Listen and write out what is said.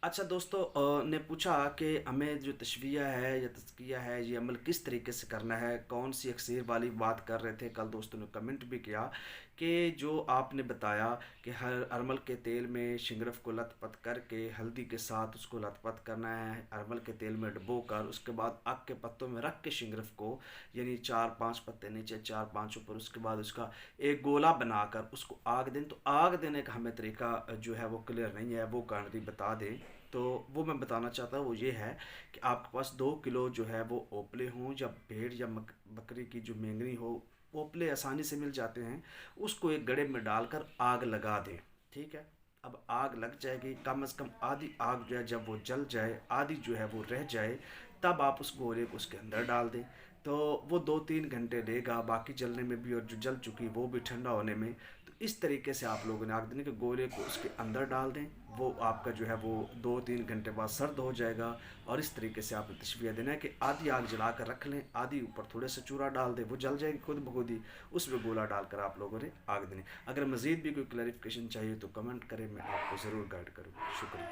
अच्छा दोस्तों, ने पूछा कि हमें जो तशविया है या तज़किया है ये अमल किस तरीके से करना है, कौन सी अक्सर वाली बात कर रहे थे। कल दोस्तों ने कमेंट भी किया कि जो आपने बताया कि हर अरमल के तेल में शिंगरफ को लथपथ करके हल्दी के साथ उसको लथपथ करना है, अरमल के तेल में डुबो कर उसके बाद आग के पत्तों में रख के शिंगरफ को, यानी चार पांच पत्ते नीचे चार पांच ऊपर, उसके बाद उसका एक गोला बनाकर उसको आग दें। तो आग देने का हमें तरीका जो है वो क्लियर नहीं है, वो गांधी बता दें। तो वो मैं बताना चाहता हूँ वो ये है कि आपके पास 2 किलो जो है वो ओपले हों, या भेड़ या बकरी की जो मेंगनी हो, ओपले आसानी से मिल जाते हैं, उसको एक गड़े में डालकर आग लगा दें। ठीक है। अब आग लग जाएगी, कम से कम आधी आग जो है जब वो जल जाए, आधी जो है वो रह जाए, तब आप उस गोले को उसके अंदर डाल दें। तो वो 2-3 घंटे लेगा बाकी जलने में भी, और जो जल चुकी वो भी ठंडा होने में। तो इस तरीके से आप लोगों ने आग देने के गोले को उसके अंदर डाल दें, वो आपका जो है वो 2-3 घंटे बाद सर्द हो जाएगा। और इस तरीके से आपने तशबिया देना है कि आधी आग जला कर रख लें, आधी ऊपर थोड़े से चूरा डाल दें, वो जल जाएगी खुद बखुद ही, उसमें गोला डालकर आप लोगों ने आग देनी। अगर मज़ीद भी कोई क्लैरिफिकेशन चाहिए तो कमेंट करें, मैं आपको ज़रूर गाइड करूँगा। शुक्रिया।